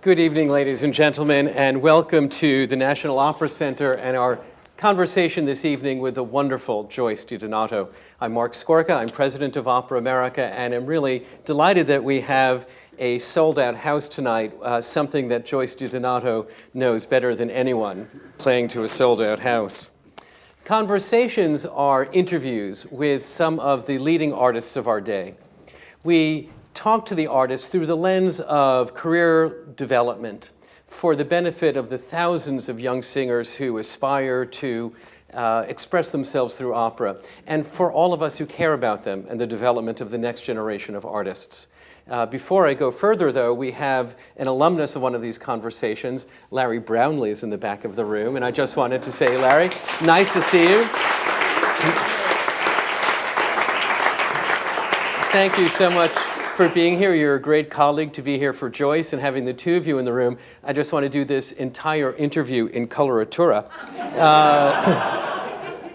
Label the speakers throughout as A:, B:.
A: Good evening, ladies and gentlemen, and welcome to the National Opera Center and our conversation this evening with the wonderful Joyce DiDonato. I'm Mark Skorka, I'm president of Opera America, and I'm really delighted that we have a sold-out house tonight, something that Joyce DiDonato knows better than anyone, playing to a sold-out house. Conversations are interviews with some of the leading artists of our day. We talk to the artists through the lens of career development for the benefit of the thousands of young singers who aspire to express themselves through opera, and for all of us who care about them and the development of the next generation of artists. Before I go further, though, we have an alumnus of one of these conversations. Larry Brownlee is in the back of the room, and I just wanted to say, Larry, nice to see you. Thank you so much for being here. You're a great colleague to be here for Joyce, and having the two of you in the room, I just want to do this entire interview in coloratura.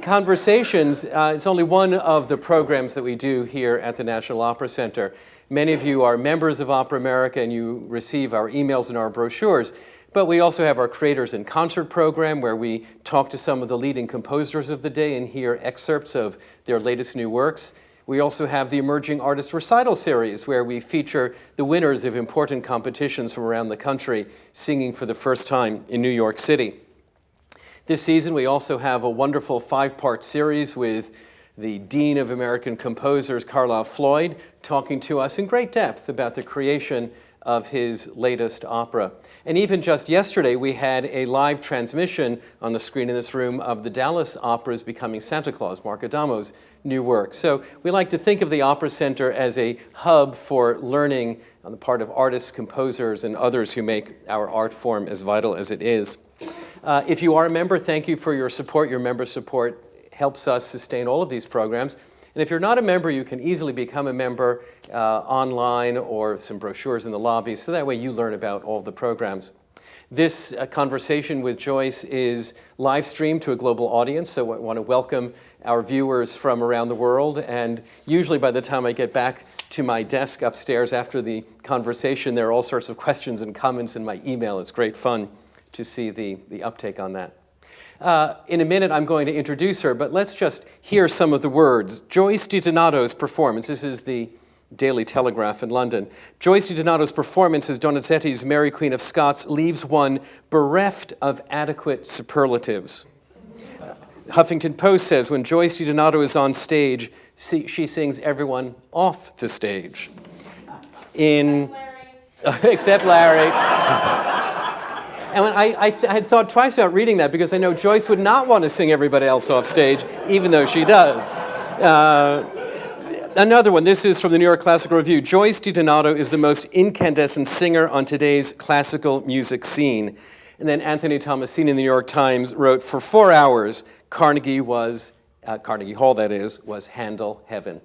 A: Conversations, it's only one of the programs that we do here at the National Opera Center. Many of you are members of Opera America and you receive our emails and our brochures, but we also have our Creators in Concert program where we talk to some of the leading composers of the day and hear excerpts of their latest new works. We also have the Emerging Artist Recital Series, where we feature the winners of important competitions from around the country singing for the first time in New York City. This season, we also have a wonderful 5-part series with the Dean of American Composers, Carlisle Floyd, talking to us in great depth about the creation of his latest opera. And even just yesterday, we had a live transmission on the screen in this room of the Dallas Opera's Becoming Santa Claus, Mark Adamo's new work. So we like to think of the Opera Center as a hub for learning on the part of artists, composers, and others who make our art form as vital as it is. If you are a member, thank you for your support. Your member support helps us sustain all of these programs. And if you're not a member, you can easily become a member online or some brochures in the lobby, so that way you learn about all the programs. This conversation with Joyce is live streamed to a global audience, so I want to welcome our viewers from around the world. And usually by the time I get back to my desk upstairs after the conversation, there are all sorts of questions and comments in my email. It's great fun to see the uptake on that. In a minute, I'm going to introduce her, but let's just hear some of the words. Joyce DiDonato's performance. This is the Daily Telegraph in London. Joyce DiDonato's performance as Donizetti's Mary Queen of Scots leaves one bereft of adequate superlatives. Huffington Post says, when Joyce DiDonato is on stage, she sings everyone off the stage. Except Larry. And when I had thought twice about reading that because I know Joyce would not want to sing everybody else off stage, even though she does. Another one, this is from the New York Classical Review. Joyce DiDonato is the most incandescent singer on today's classical music scene. And then Anthony Tomasini in the New York Times wrote, for 4 hours, Carnegie Hall, that is, was Handel heaven.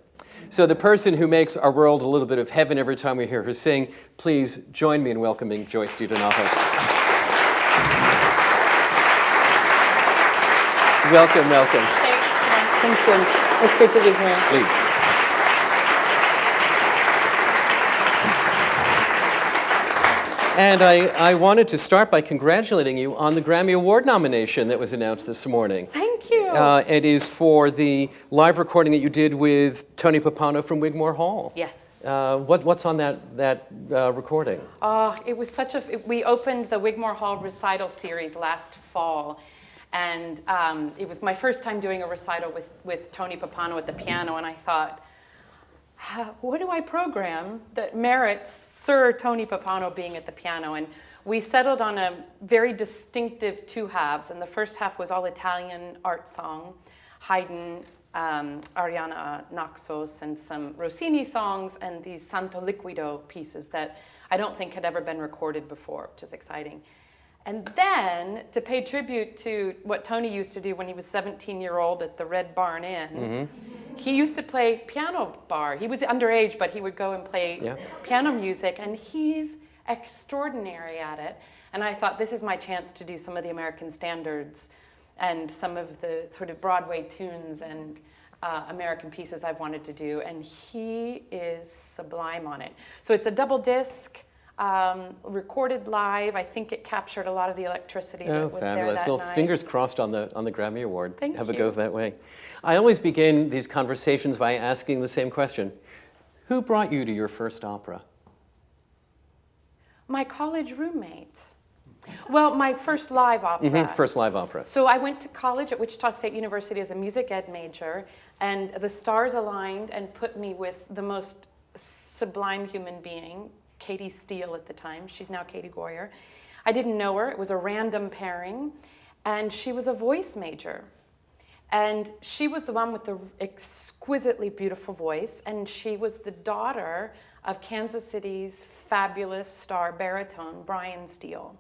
A: So the person who makes our world a little bit of heaven every time we hear her sing, please join me in welcoming Joyce DiDonato. Welcome.
B: Thank you. It's good to be here.
A: Please. And I wanted to start by congratulating you on the Grammy Award nomination that was announced this morning.
B: Thank you.
A: It is for the live recording that you did with Tony Pappano from Wigmore Hall.
B: Yes.
A: What's on that recording?
B: It was we opened the Wigmore Hall recital series last fall. And it was my first time doing a recital with Tony Pappano at the piano, and I thought, what do I program that merits Sir Tony Pappano being at the piano? And we settled on a very distinctive 2 halves, and the first half was all Italian art song, Haydn, Ariana Naxos, and some Rossini songs, and these Santo Liquido pieces that I don't think had ever been recorded before, which is exciting. And then, to pay tribute to what Tony used to do when he was 17-year-old at the Red Barn Inn, he used to play piano bar. He was underage, but he would go and play piano music, and he's extraordinary at it. And I thought, this is my chance to do some of the American standards and some of the sort of Broadway tunes and American pieces I've wanted to do, and he is sublime on it. So it's a double disc. recorded live. I think it captured a lot of the electricity that was there
A: fabulous.
B: that
A: Well,
B: night.
A: fingers crossed on the Grammy Award.
B: Thank
A: Hope
B: you.
A: it goes that way. I always begin these conversations by asking the same question. Who brought you to your first opera?
B: My college roommate. Well, my first live opera.
A: First live opera.
B: So I went to college at Wichita State University as a music ed major, and the stars aligned and put me with the most sublime human being, Katie Steele at the time. She's now Katie Goyer. I didn't know her. It was a random pairing, and she was a voice major. And she was the one with the exquisitely beautiful voice, and she was the daughter of Kansas City's fabulous star baritone, Brian Steele.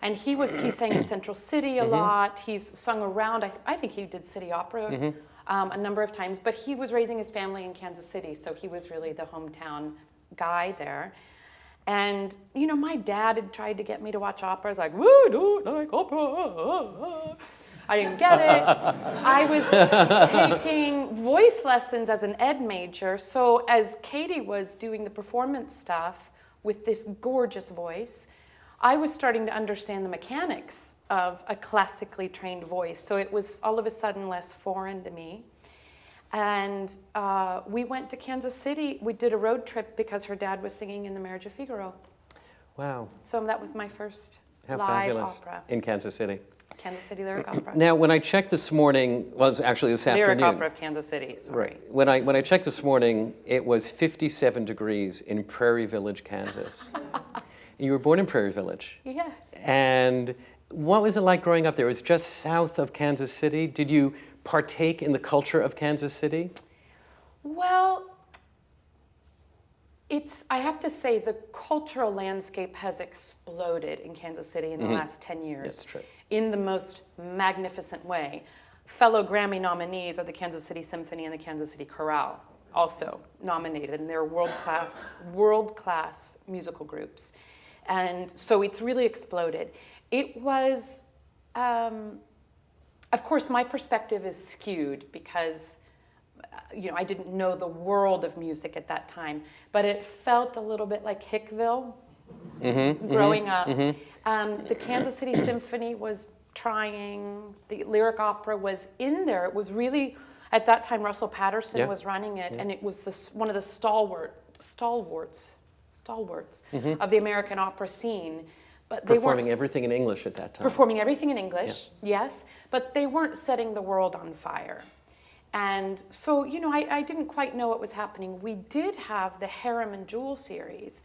B: And he sang in Central City a lot. He's sung around, I think he did City Opera a number of times, but he was raising his family in Kansas City, so he was really the hometown guy there. And, you know, my dad had tried to get me to watch opera. I was like, woo, don't like opera. I didn't get it. I was taking voice lessons as an ed major. So as Katie was doing the performance stuff with this gorgeous voice, I was starting to understand the mechanics of a classically trained voice. So it was all of a sudden less foreign to me. And we went to Kansas City. We did a road trip because her dad was singing in The Marriage of Figaro.
A: Wow.
B: So that was my first
A: How
B: live
A: fabulous.
B: opera.
A: In Kansas City.
B: Kansas City Lyric Opera.
A: Now, when I checked this morning, well, it was actually this
B: Lyric
A: afternoon.
B: Opera of Kansas City, sorry.
A: Right. When I checked this morning, it was 57 degrees in Prairie Village, Kansas. You were born in Prairie Village.
B: Yes.
A: And what was it like growing up there? It was just south of Kansas City. Did you partake in the culture of Kansas City?
B: Well, I have to say the cultural landscape has exploded in Kansas City in the last 10 years.
A: That's true.
B: In the most magnificent way. Fellow Grammy nominees are the Kansas City Symphony and the Kansas City Chorale, also nominated, and they're world-class musical groups. And so it's really exploded. It was, of course, my perspective is skewed because I didn't know the world of music at that time, but it felt a little bit like Hickville growing up. The Kansas City Symphony was trying, the Lyric Opera was in there. It was really, at that time, Russell Patterson was running it, and it was one of the stalwarts of the American opera scene. But they
A: Performing everything in English at that time.
B: Performing everything in English, yes, but they weren't setting the world on fire. And so, I didn't quite know what was happening. We did have the Harem and Jewel series.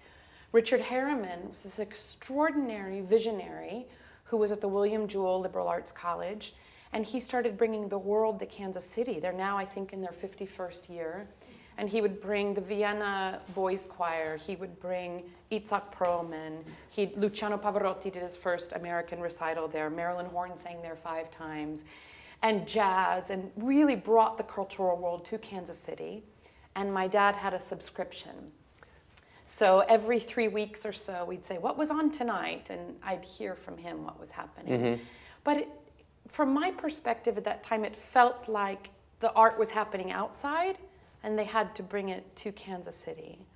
B: Richard Harriman was this extraordinary visionary who was at the William Jewell Liberal Arts College, and he started bringing the world to Kansas City. They're now, I think, in their 51st year. And he would bring the Vienna Boys Choir. He would bring Itzhak Perlman. Luciano Pavarotti did his first American recital there. Marilyn Horne sang there 5 times. And jazz, and really brought the cultural world to Kansas City. And my dad had a subscription. So every 3 weeks or so, we'd say, what was on tonight? And I'd hear from him what was happening. But from my perspective at that time, it felt like the art was happening outside, and they had to bring it to Kansas City.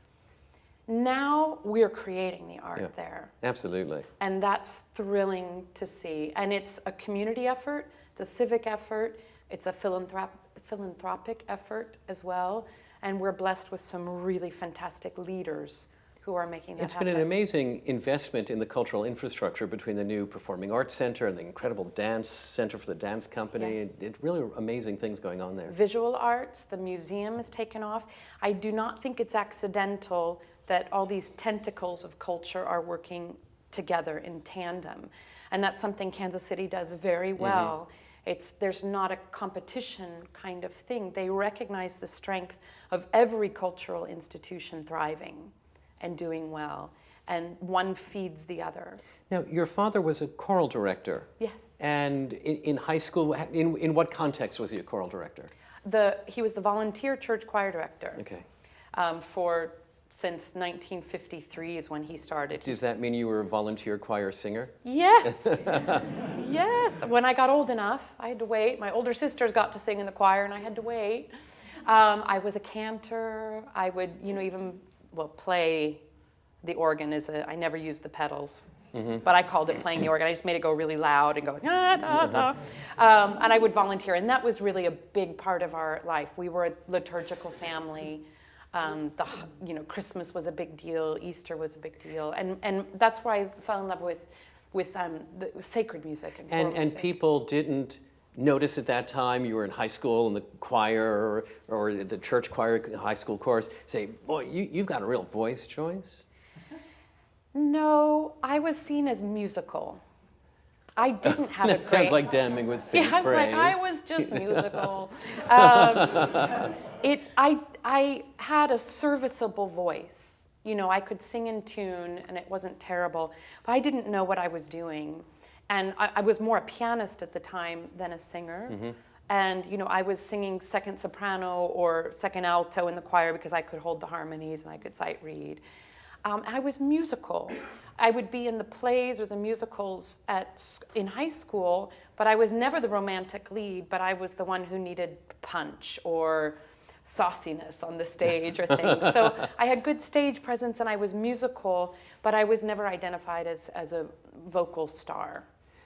B: Now we're creating the art there.
A: Absolutely.
B: And that's thrilling to see. And it's a community effort, it's a civic effort, it's a philanthropic effort as well. And we're blessed with some really fantastic leaders who are making that happen.
A: It's been an amazing investment in the cultural infrastructure between the new Performing Arts Center and the incredible dance center for the dance company.
B: Yes.
A: It's really amazing things going on there.
B: Visual arts, the museum has taken off. I do not think it's accidental that all these tentacles of culture are working together in tandem. And that's something Kansas City does very well. There's not a competition kind of thing. They recognize the strength of every cultural institution thriving and doing well, and one feeds the other.
A: Now, your father was a choral director.
B: Yes.
A: And in high school, in what context was he a choral director?
B: He was the volunteer church choir director.
A: Okay.
B: Since 1953 is when he started.
A: Does that mean you were a volunteer choir singer?
B: Yes. Yes. When I got old enough, I had to wait. My older sisters got to sing in the choir, and I had to wait. I was a cantor. I would, even play the organ I never used the pedals, but I called it playing the organ. I just made it go really loud and go, ah, da, da. And I would volunteer, and that was really a big part of our life. We were a liturgical family. Christmas was a big deal, Easter was a big deal, and that's where I fell in love with the sacred music and choral music.
A: People didn't notice at that time you were in high school in the choir or the church choir, high school chorus, say, boy, you've got a real voice, Joyce?
B: No, I was seen as musical. I didn't have
A: that sounds like damning with faint
B: I was
A: praise.
B: like, I was just musical. I had a serviceable voice. You know, I could sing in tune, and it wasn't terrible, but I didn't know what I was doing. And I was more a pianist at the time than a singer. And, you know, I was singing second soprano or second alto in the choir because I could hold the harmonies and I could sight read. I was musical. I would be in the plays or the musicals in high school, but I was never the romantic lead, but I was the one who needed punch or sauciness on the stage or things. So I had good stage presence and I was musical, but I was never identified as a vocal star.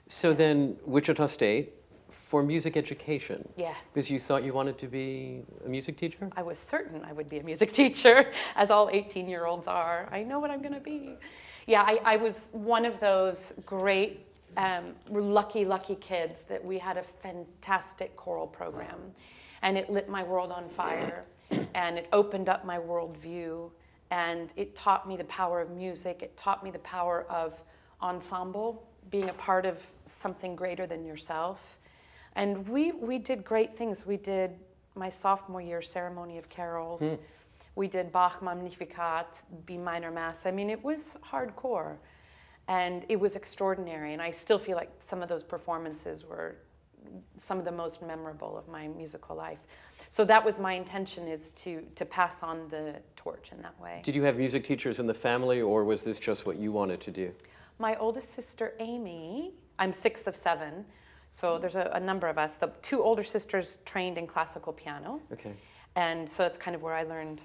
A: So then, Wichita State, for music education.
B: Yes.
A: Because you thought you wanted to be a music teacher?
B: I was certain I would be a music teacher, as all 18-year-olds are. I know what I'm going to be. Yeah, I was one of those great, lucky kids that we had a fantastic choral program. And it lit my world on fire. And it opened up my worldview. And it taught me the power of music. It taught me the power of ensemble, being a part of something greater than yourself. And we did great things. We did my sophomore year Ceremony of Carols. We did Bach Magnificat, B minor Mass. I mean, it was hardcore. And it was extraordinary. And I still feel like some of those performances were some of the most memorable of my musical life. So that was my intention, is to pass on the torch in that way.
A: Did you have music teachers in the family, or was this just what you wanted to do?
B: My oldest sister, Amy, I'm 6th of 7, so there's a number of us. The 2 older sisters trained in classical piano.
A: Okay.
B: And so that's kind of where I learned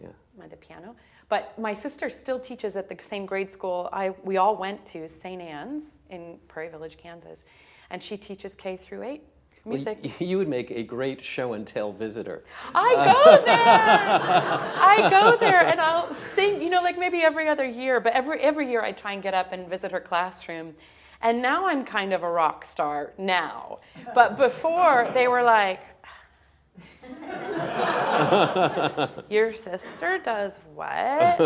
B: the piano. But my sister still teaches at the same grade school we all went to, St. Anne's in Prairie Village, Kansas. And she teaches K through 8 music.
A: Well, you would make a great show and tell visitor.
B: I go there and I'll sing, you know, like maybe every other year, but every year I try and get up and visit her classroom. And now I'm kind of a rock star now. But before they were like, your sister does what?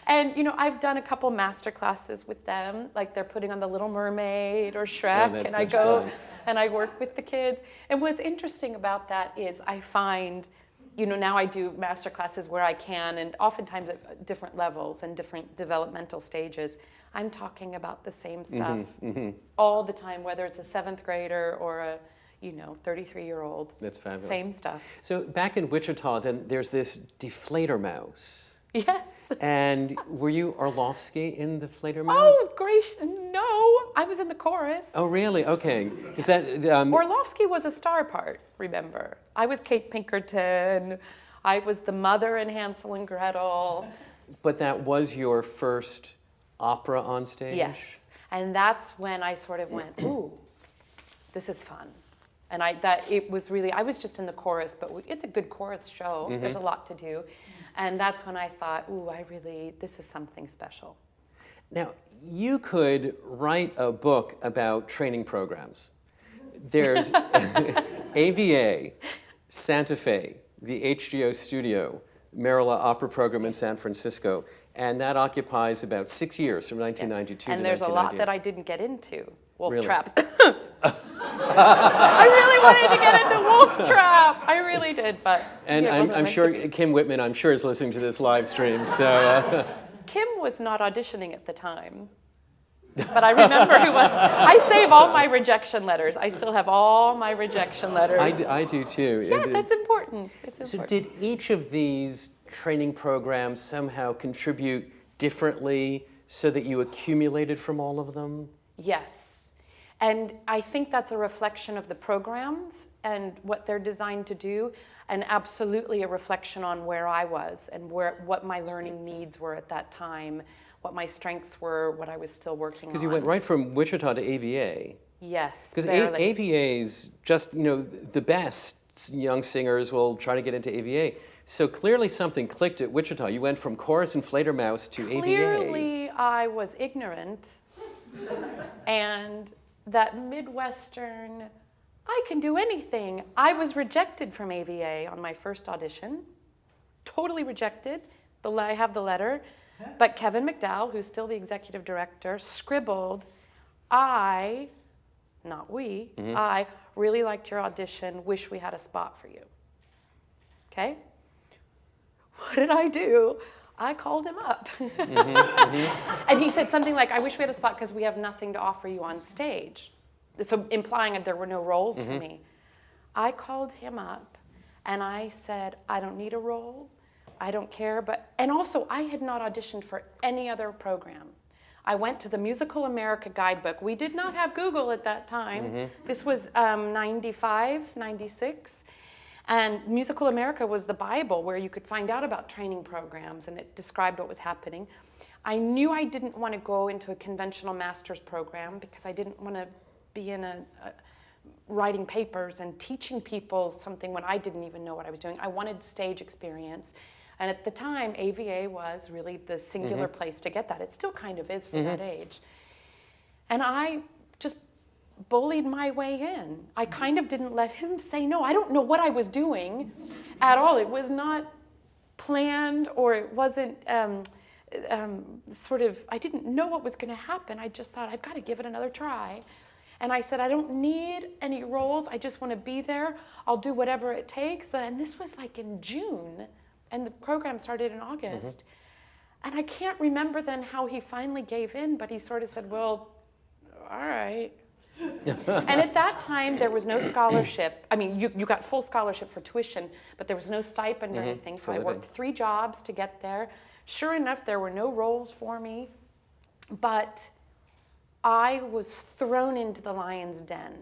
B: And, you know, I've done a couple master classes with them, like they're putting on The Little Mermaid or Shrek, and I go and I work with the kids. And what's interesting about that is I find, you know, now I do master classes where I can, and oftentimes at different levels and different developmental stages, I'm talking about the same stuff all the time, whether it's a 7th grader or a 33-year-old.
A: That's fabulous.
B: Same stuff.
A: So back in Wichita, then there's this deflator mouse.
B: Yes.
A: And were you Orlovsky in the Deflator Mouse?
B: Oh, gracious, no. I was in the chorus.
A: Oh, really? Okay. Is that
B: Orlovsky was a star part, remember. I was Kate Pinkerton. I was the mother in Hansel and Gretel.
A: But that was your first opera on stage?
B: Yes. And that's when I sort of went, ooh, this is fun. And I was just in the chorus, but it's a good chorus show. There's a lot to do. And that's when I thought, ooh, this is something special.
A: Now, you could write a book about training programs. There's AVA, Santa Fe, the HGO Studio, Merola Opera Program in San Francisco, and that occupies about 6 years, from 1992 to 1998.
B: And there's a lot that I didn't get into. Wolf
A: Really?
B: Trap. I really wanted to get into Wolf Trap. I really did, but
A: and I'm sure Kim Whitman, is listening to this live stream. So
B: Kim was not auditioning at the time, but I remember who was. I save all my rejection letters. I still have all my rejection letters.
A: I do too.
B: Yeah, that's important. It's
A: so
B: important.
A: did each of these training programs somehow contribute differently so that you accumulated from all of them?
B: Yes. And I think that's a reflection of the programs and what they're designed to do. and absolutely a reflection on where I was and what my learning needs were at that time, what my strengths were, what I was still working on.
A: Because you went right from Wichita to AVA.
B: Yes,
A: Because
B: barely.
A: AVA's just, the best young singers will try to get into AVA. So clearly something clicked at Wichita. You went from chorus and Fledermaus to AVA.
B: Clearly I was ignorant, and that Midwestern, I can do anything. I was rejected from AVA on my first audition, totally rejected. I have the letter, but Kevin McDowell, who's still the executive director, scribbled, I really liked your audition, wish we had a spot for you. Okay? What did I do? I called him up. And he said something like, I wish we had a spot because we have nothing to offer you on stage. So implying that there were no roles for me. I called him up and I said, I don't need a role. I don't care. And also I had not auditioned for any other program. I went to the Musical America guidebook. We did not have Google at that time. This was 95, 96. And Musical America was the Bible where you could find out about training programs, and it described what was happening. I knew I didn't want to go into a conventional master's program because I didn't want to be in writing papers and teaching people something when I didn't even know what I was doing. I wanted stage experience. And at the time, AVA was really the singular place to get that. It still kind of is for that age. And I just bullied my way in. I kind of didn't let him say no. I don't know what I was doing at all. It was not planned, or it wasn't I didn't know what was going to happen. I just thought, I've got to give it another try. And I said, I don't need any roles. I just want to be there. I'll do whatever it takes. And this was like in June. And the program started in August. And I can't remember then how he finally gave in, but he sort of said, well, all right. And at that time, there was no scholarship. I mean, you got full scholarship for tuition, but there was no stipend or anything. So I worked 3 jobs to get there. Sure enough, there were no roles for me, but I was thrown into the lion's den.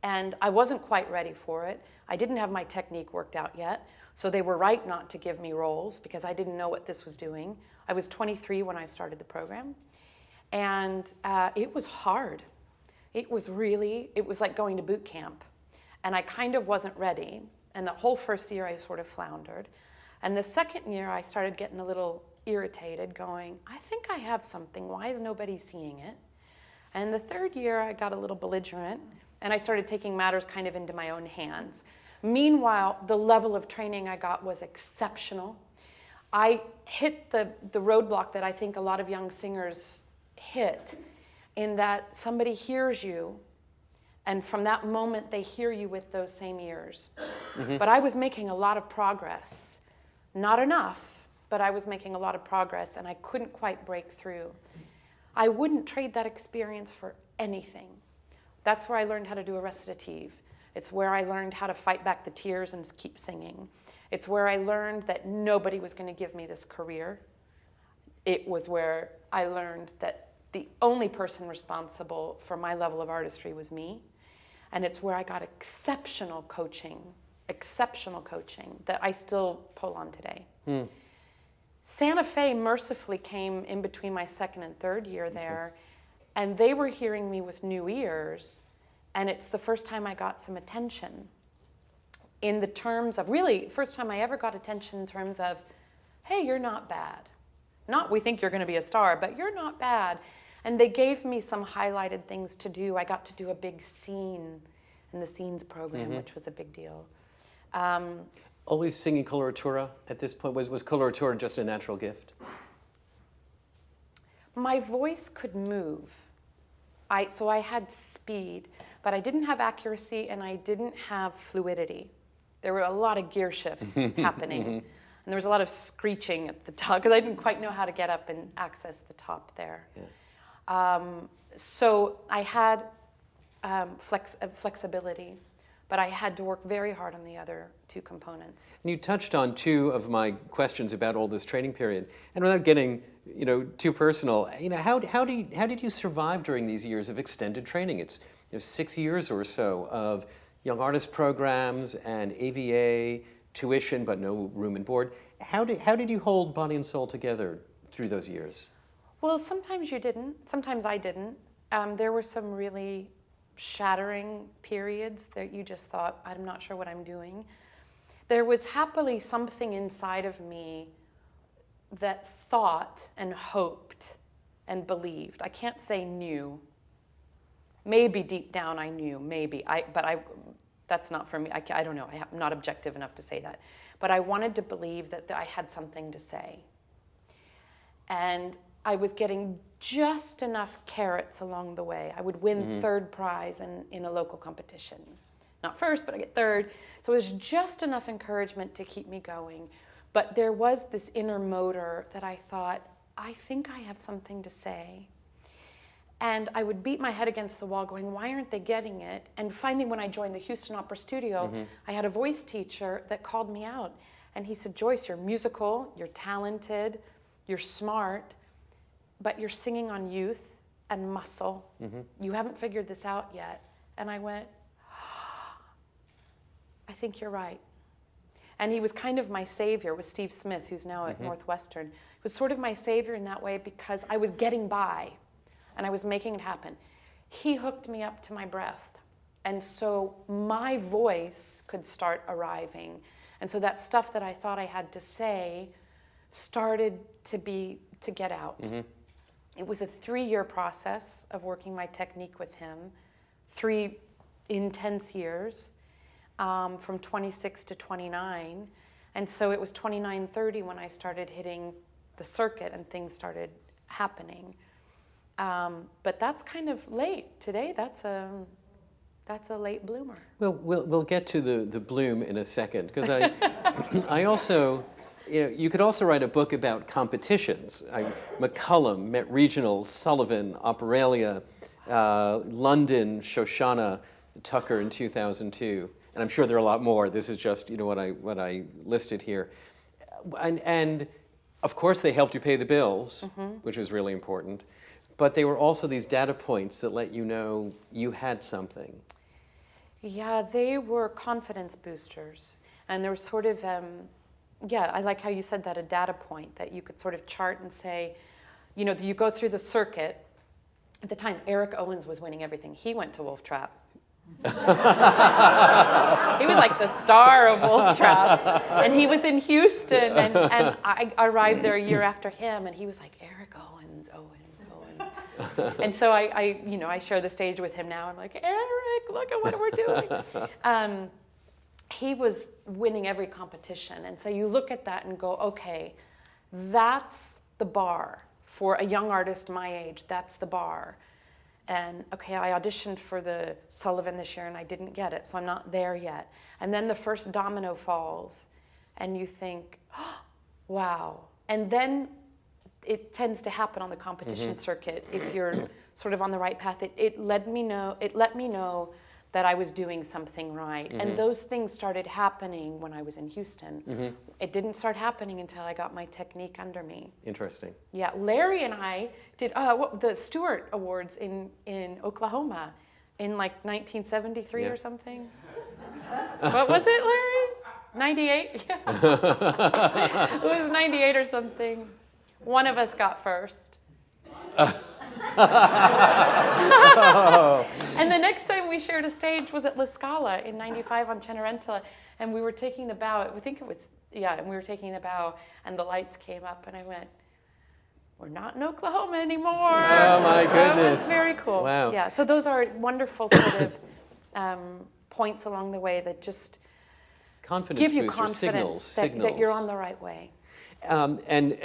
B: And I wasn't quite ready for it. I didn't have my technique worked out yet. So they were right not to give me roles because I didn't know what this was doing. I was 23 when I started the program. And it was hard. It was like going to boot camp. And I kind of wasn't ready. And the whole first year I sort of floundered. And the second year I started getting a little irritated, going, I think I have something. Why is nobody seeing it? And the third year I got a little belligerent and I started taking matters kind of into my own hands. Meanwhile, the level of training I got was exceptional. I hit the roadblock that I think a lot of young singers hit, in that somebody hears you, and from that moment they hear you with those same ears. But I was making a lot of progress. Not enough, but I was making a lot of progress, and I couldn't quite break through. I wouldn't trade that experience for anything. That's where I learned how to do a recitative. It's where I learned how to fight back the tears and keep singing. It's where I learned that nobody was going to give me this career. It was where I learned that the only person responsible for my level of artistry was me. And it's where I got exceptional coaching that I still pull on today. Santa Fe mercifully came in between my second and third year there, and they were hearing me with new ears. And it's the first time I got some attention in the terms of, really, first time I ever got attention in terms of, hey, you're not bad. Not we think you're going to be a star, but you're not bad. And they gave me some highlighted things to do. I got to do a big scene in the scenes program, which was a big deal.
A: Always singing coloratura at this point? Was coloratura just a natural gift?
B: My voice could move. So I had speed, but I didn't have accuracy and I didn't have fluidity. There were a lot of gear shifts happening. And there was a lot of screeching at the top because I didn't quite know how to get up and access the top there. So I had flexibility, but I had to work very hard on the other 2 components.
A: And you touched on 2 of my questions about all this training period, and without getting too personal, how did you survive during these years of extended training? It's 6 years or so of young artist programs and AVA, tuition, but no room and board. How did you hold body and soul together through those years?
B: Well, sometimes you didn't. Sometimes I didn't. There were some really shattering periods that you just thought, I'm not sure what I'm doing. There was happily something inside of me that thought and hoped and believed. I can't say knew. Maybe deep down I knew, maybe. That's not for me. I don't know. I'm not objective enough to say that. But I wanted to believe that I had something to say. And I was getting just enough carrots along the way. I would win third prize in a local competition. Not first, but I get third. So it was just enough encouragement to keep me going. But there was this inner motor that I thought, I think I have something to say. And I would beat my head against the wall going, why aren't they getting it? And finally, when I joined the Houston Opera Studio, I had a voice teacher that called me out. And he said, Joyce, you're musical, you're talented, you're smart, but you're singing on youth and muscle. You haven't figured this out yet. And I went, I think you're right. And he was kind of my savior with Steve Smith, who's now at Northwestern. He was sort of my savior in that way because I was getting by and I was making it happen. He hooked me up to my breath. And so my voice could start arriving. And so that stuff that I thought I had to say started to get out. It was a 3-year process of working my technique with him, 3 intense years, from 26 to 29. And so it was 29, 30 when I started hitting the circuit and things started happening. But that's kind of late. Today, that's a late bloomer.
A: Well, we'll get to the bloom in a second, because I also, you could also write a book about competitions. McCullum, Met Regionals, Sullivan, Operalia, London, Shoshana, Tucker in 2002. And I'm sure there are a lot more. This is just what I listed here. And of course they helped you pay the bills, which was really important. But they were also these data points that let you know you had something.
B: Yeah, they were confidence boosters. And there was sort of, I like how you said that, a data point that you could sort of chart and say, you go through the circuit. At the time, Eric Owens was winning everything. He went to Wolf Trap. He was like the star of Wolf Trap. And he was in Houston, and I arrived there a year after him, and he was like, Eric Owens. And so I share the stage with him now. I'm like, Eric, look at what we're doing. He was winning every competition. And so you look at that and go, okay, that's the bar. For a young artist my age, that's the bar. And okay, I auditioned for the Sullivan this year and I didn't get it, so I'm not there yet. And then the first domino falls and you think, oh, wow. And then it tends to happen on the competition circuit if you're sort of on the right path. It let me know that I was doing something right. And those things started happening when I was in Houston. It didn't start happening until I got my technique under me.
A: Interesting.
B: Yeah, Larry and I did the Stewart Awards in Oklahoma in like 1973 or something. What was it, Larry? 98? Yeah. It was 98 or something. One of us got first. And the next time we shared a stage was at La Scala in 95 on Cenerentola, and we were taking the bow. I think it was, and we were taking the bow, and the lights came up, and I went, we're not in Oklahoma anymore.
A: Oh, my goodness.
B: That was very cool.
A: Wow.
B: Yeah, so those are wonderful sort of points along the way that just give you confidence that you're on the right way.
A: And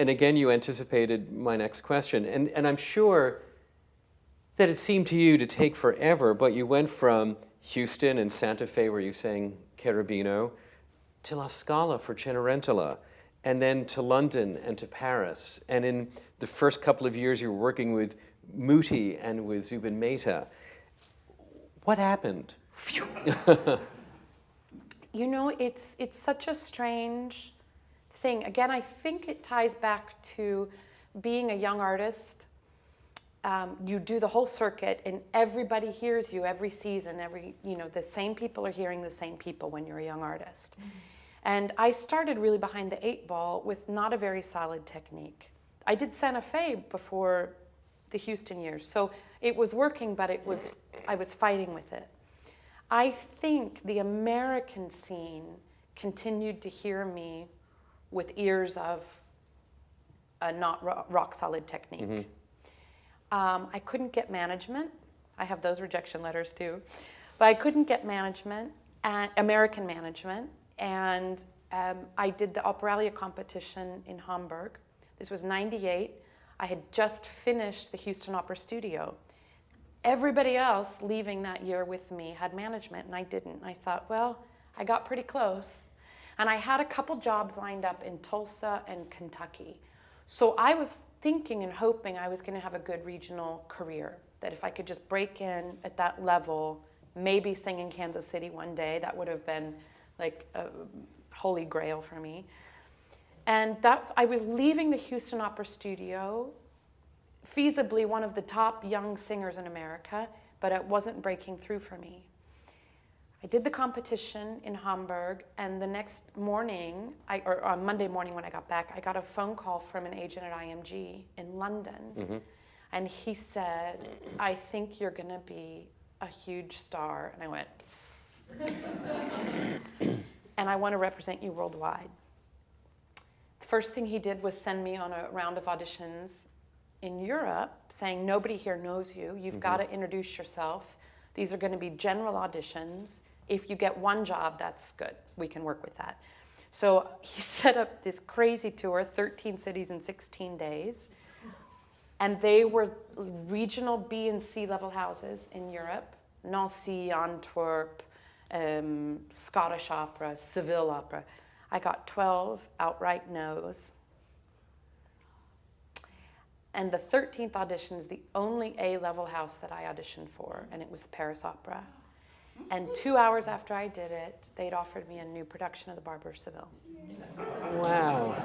A: again, you anticipated my next question. And I'm sure that it seemed to you to take forever, but you went from Houston and Santa Fe, where you sang Cherubino, to La Scala for Cenerentola, and then to London and to Paris. And in the first couple of years, you were working with Muti and with Zubin Mehta. What happened?
B: It's such a strange thing. Again, I think it ties back to being a young artist you do the whole circuit, and everybody hears you every season. The same people are hearing the same people when you're a young artist. Mm-hmm. And I started really behind the 8 ball with not a very solid technique. I did Santa Fe before the Houston years, so it was working, but I was fighting with it. I think the American scene continued to hear me with ears of a not rock solid technique. Mm-hmm. I couldn't get management. I have those rejection letters too. But I couldn't get management, American management, and I did the Operalia competition in Hamburg. This was 98. I had just finished the Houston Opera Studio. Everybody else leaving that year with me had management, and I didn't. I thought, well, I got pretty close. And I had a couple jobs lined up in Tulsa and Kentucky. So I was thinking and hoping I was going to have a good regional career, that if I could just break in at that level, maybe sing in Kansas City one day, that would have been like a holy grail for me. And I was leaving the Houston Opera Studio, feasibly one of the top young singers in America, but it wasn't breaking through for me. I did the competition in Hamburg, and the next morning, or on Monday morning when I got back, I got a phone call from an agent at IMG in London. Mm-hmm. And he said, I think you're going to be a huge star. And I went, and I want to represent you worldwide. The first thing he did was send me on a round of auditions in Europe, saying, nobody here knows you. You've mm-hmm. got to introduce yourself. These are going to be general auditions. If you get one job, that's good. We can work with that. So he set up this crazy tour, 13 cities in 16 days. And they were regional B and C level houses in Europe. Nancy, Antwerp, Scottish opera, Seville opera. I got 12 outright no's. And the 13th audition is the only A-level house that I auditioned for, and it was the Paris Opera. And 2 hours after I did it, they'd offered me a new production of the Barber of Seville.
A: Wow,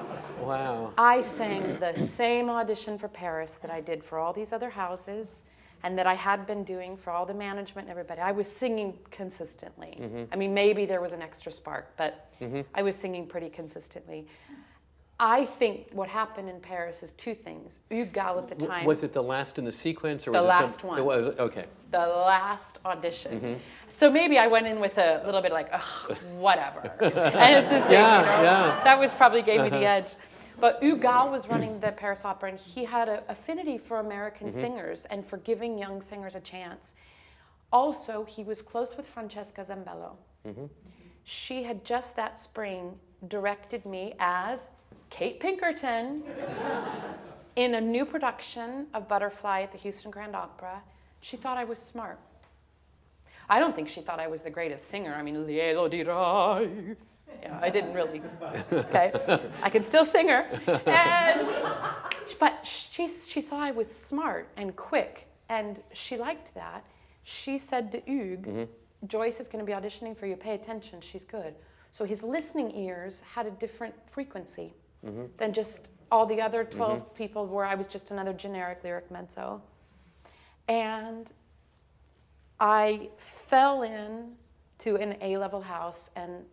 A: wow.
B: I sang the same audition for Paris that I did for all these other houses, and that I had been doing for all the management and everybody. I was singing consistently. Mm-hmm. I mean, maybe there was an extra spark, but mm-hmm. I was singing pretty consistently. I think what happened in Paris is two things. Hugues Gall at the time...
A: Was it the last in the sequence? Or
B: the
A: was
B: last
A: it
B: one.
A: Okay.
B: The last audition.
A: Mm-hmm.
B: So maybe I went in with a little bit like, whatever. And it's the same, yeah. That was probably gave me the edge. But Hugues Gall was running the Paris Opera, and he had an affinity for American mm-hmm. singers and for giving young singers a chance. Also, he was close with Francesca Zambello. Mm-hmm. She had just that spring directed me as Kate Pinkerton in a new production of Butterfly at the Houston Grand Opera. She thought I was smart. I don't think she thought I was the greatest singer. I mean, Lielo dirai. Yeah, I didn't really. Okay, I can still sing her. But she saw I was smart and quick, and she liked that. She said to Hugues, mm-hmm. Joyce is going to be auditioning for you. Pay attention. She's good. So his listening ears had a different frequency mm-hmm. than just all the other 12 mm-hmm. people where I was just another generic lyric mezzo. And I fell in to an A-level house, and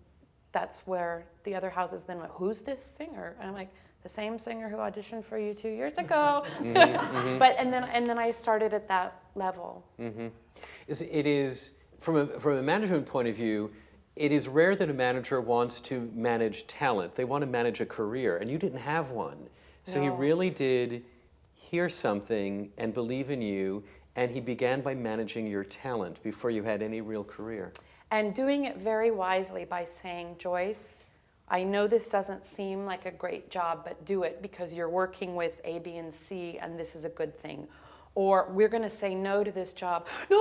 B: that's where the other houses then went, who's this singer? And I'm like, the same singer who auditioned for you 2 years ago. Mm-hmm, mm-hmm. But and then I started at that level. Mm-hmm.
A: It is from a management point of view, it is rare that a manager wants to manage talent. They want to manage a career, and you didn't have one. So he really did hear something and believe in you, and he began by managing your talent before you had any real career.
B: And doing it very wisely by saying, Joyce, I know this doesn't seem like a great job, but do it because you're working with A, B, and C, and this is a good thing. Or we're going to say no to this job. No,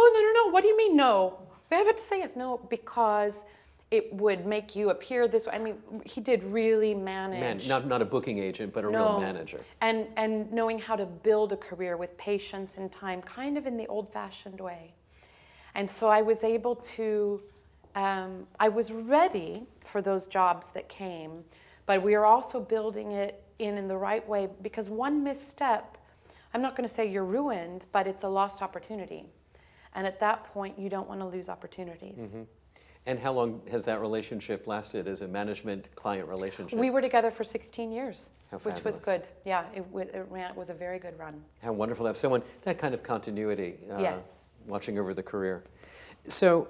B: what do you mean no? We have to say yes. No, because it would make you appear this way. I mean, he did really manage.
A: Not a booking agent, but a real manager.
B: And knowing how to build a career with patience and time, kind of in the old-fashioned way. And so I was able to, I was ready for those jobs that came, but we were also building it in the right way, because one misstep, I'm not going to say you're ruined, but it's a lost opportunity. And at that point, you don't want to lose opportunities.
A: Mm-hmm. And how long has that relationship lasted as a management-client relationship?
B: We were together for 16 years,
A: How
B: which was
A: fabulous.
B: good. Yeah, it was a very good run.
A: How wonderful to have someone, that kind of continuity,
B: Yes.
A: watching over the career. So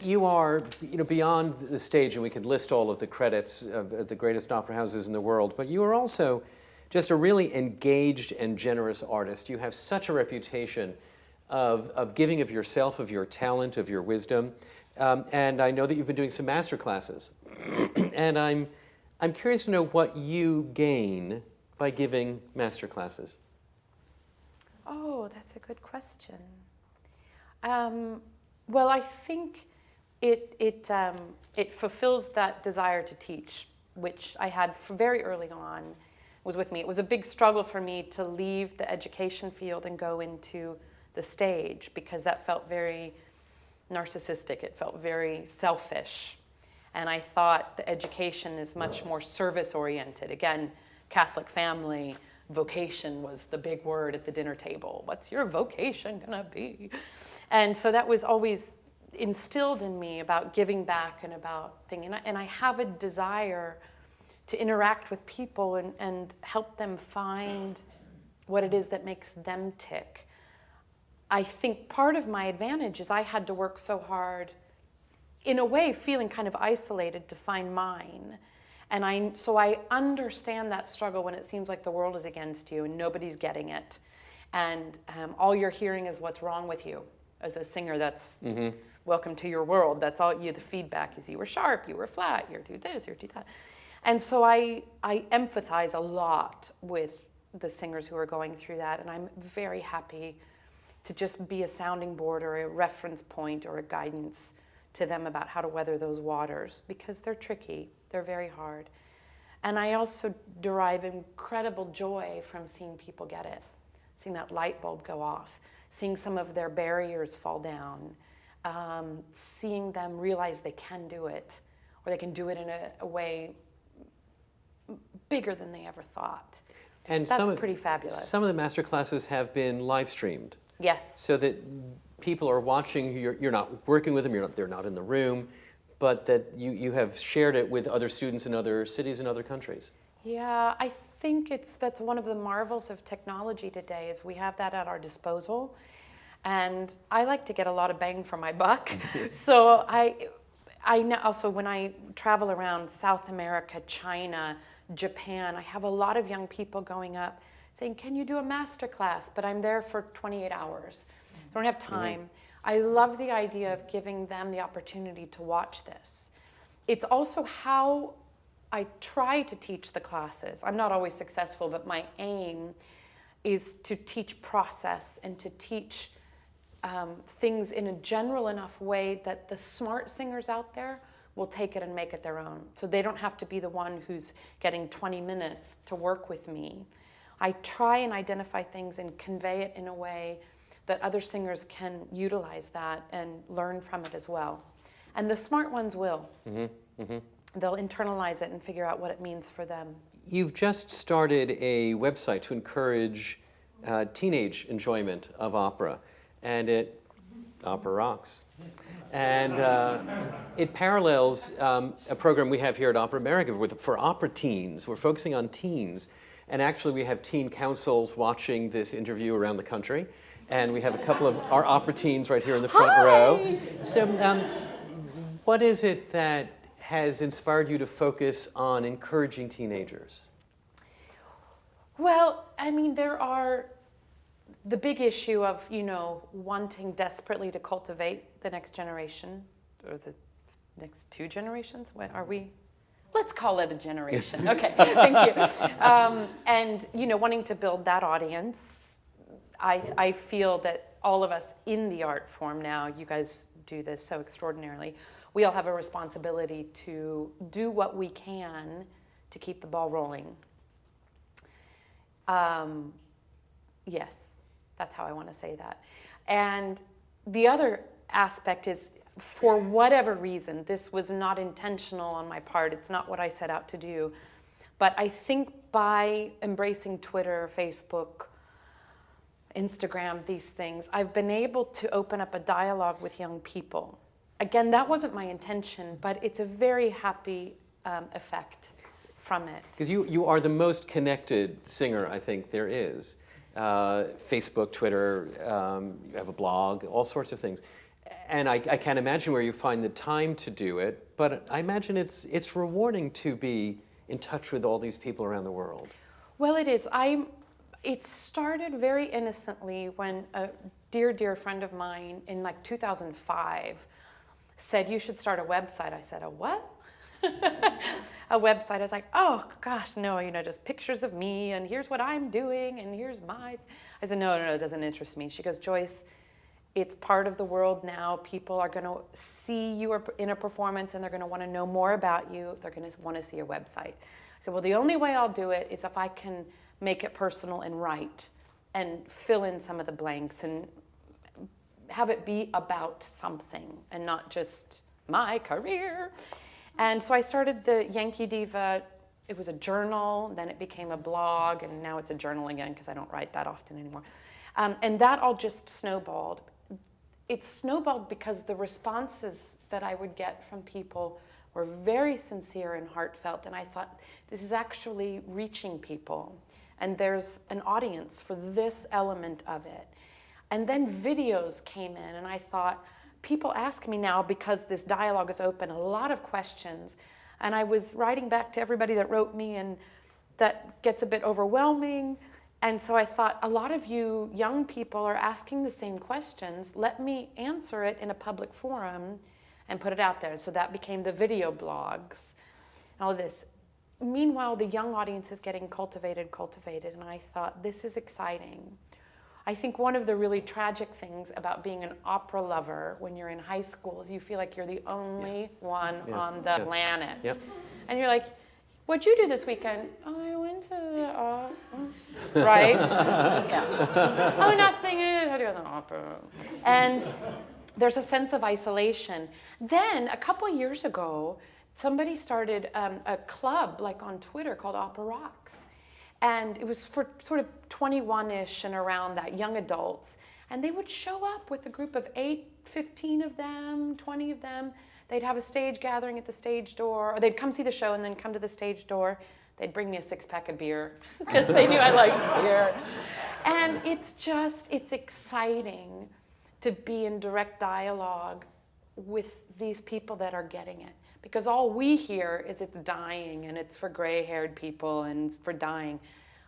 A: you are, beyond the stage, and we could list all of the credits of the greatest opera houses in the world, but you are also just a really engaged and generous artist. You have such a reputation of giving of yourself, of your talent, of your wisdom. And I know that you've been doing some master classes. And I'm curious to know what you gain by giving master classes.
B: Oh, that's a good question. Well, I think it fulfills that desire to teach, which I had very early on, was with me. It was a big struggle for me to leave the education field and go into the stage, because that felt very narcissistic. It felt very selfish. And I thought the education is much more service-oriented. Again, Catholic family, vocation was the big word at the dinner table. What's your vocation gonna be? And so that was always instilled in me about giving back and about thinking. And I have a desire to interact with people and help them find what it is that makes them tick. I think part of my advantage is I had to work so hard, in a way feeling kind of isolated, to find mine. And so I understand that struggle when it seems like the world is against you and nobody's getting it. And all you're hearing is what's wrong with you. As a singer, that's welcome to your world. That's all the feedback is you were sharp, you were flat, you're do this, you're do that. And so I empathize a lot with the singers who are going through that. And I'm very happy to just be a sounding board or a reference point or a guidance to them about how to weather those waters, because they're tricky, they're very hard. And I also derive incredible joy from seeing people get it, seeing that light bulb go off, seeing some of their barriers fall down, seeing them realize they can do it, or they can do it in a way bigger than they ever thought.
A: And
B: that's pretty fabulous.
A: Some of the master classes have been live streamed.
B: Yes.
A: So that people are watching, you're not working with them, they're not in the room, but that you have shared it with other students in other cities and other countries.
B: Yeah, I think that's one of the marvels of technology today, is we have that at our disposal. And I like to get a lot of bang for my buck. So I know also, when I travel around South America, China, Japan, I have a lot of young people going up saying, can you do a master class? But I'm there for 28 hours. I don't have time. I love the idea of giving them the opportunity to watch this. It's also how I try to teach the classes. I'm not always successful, but my aim is to teach process and to teach things in a general enough way that the smart singers out there will take it and make it their own. So they don't have to be the one who's getting 20 minutes to work with me. I try and identify things and convey it in a way that other singers can utilize that and learn from it as well. And the smart ones will. They'll internalize it and figure out what it means for them.
A: You've just started a website to encourage teenage enjoyment of opera, and Opera Rocks. And it parallels a program we have here at Opera America for opera teens. We're focusing on teens. And actually, we have teen councils watching this interview around the country. And we have a couple of our opera teens right here in the front row. So what is it that has inspired you to focus on encouraging teenagers?
B: Well, I mean, there are the big issue of, wanting desperately to cultivate the next generation, or the next two generations. What are we? Let's call it a generation. Okay, thank you. And, wanting to build that audience. I feel that all of us in the art form now, you guys do this so extraordinarily, we all have a responsibility to do what we can to keep the ball rolling. Yes, that's how I want to say that. And the other aspect is, for whatever reason, this was not intentional on my part, it's not what I set out to do, But I think by embracing Twitter, Facebook, Instagram, these things, I've been able to open up a dialogue with young people. Again, that wasn't my intention, but it's a very happy effect from it.
A: Because you are the most connected singer I think there is. Facebook, Twitter, you have a blog, all sorts of things. And I can't imagine where you find the time to do it, but I imagine it's rewarding to be in touch with all these people around the world.
B: Well, it is. It started very innocently when a dear, dear friend of mine in like 2005 said, you should start a website. I said, a what? A website. I was like, oh gosh, no, just pictures of me and here's what I'm doing and here's my... I said, no, it doesn't interest me. She goes, Joyce, it's part of the world now. People are going to see you in a performance and they're going to want to know more about you. They're going to want to see your website. I said, well, the only way I'll do it is if I can make it personal and write and fill in some of the blanks and have it be about something and not just my career. And so I started the Yankee Diva. It was a journal, then it became a blog, and now it's a journal again because I don't write that often anymore. And that all just snowballed. It snowballed because the responses that I would get from people were very sincere and heartfelt, and I thought, this is actually reaching people, and there's an audience for this element of it. And then videos came in, and I thought, people ask me now, because this dialogue is open, a lot of questions, and I was writing back to everybody that wrote me, and that gets a bit overwhelming. And so I thought, a lot of you young people are asking the same questions. Let me answer it in a public forum and put it out there. So that became the video blogs and all of this. Meanwhile, the young audience is getting cultivated, and I thought, this is exciting. I think one of the really tragic things about being an opera lover when you're in high school is you feel like you're the only one on the planet. Yep. And you're like, what'd you do this weekend? Oh, I went to the opera. Right? Yeah. Oh, nothing. I had to go to the opera. And there's a sense of isolation. Then, a couple years ago, somebody started a club, like on Twitter, called Opera Rocks. And it was for sort of 21-ish and around that, young adults. And they would show up with a group of 8, 15 of them, 20 of them. They'd have a stage gathering at the stage door, or they'd come see the show and then come to the stage door. They'd bring me a 6-pack of beer because they knew I liked beer. And it's exciting to be in direct dialogue with these people that are getting it. Because all we hear is it's dying and it's for gray-haired people and it's for dying.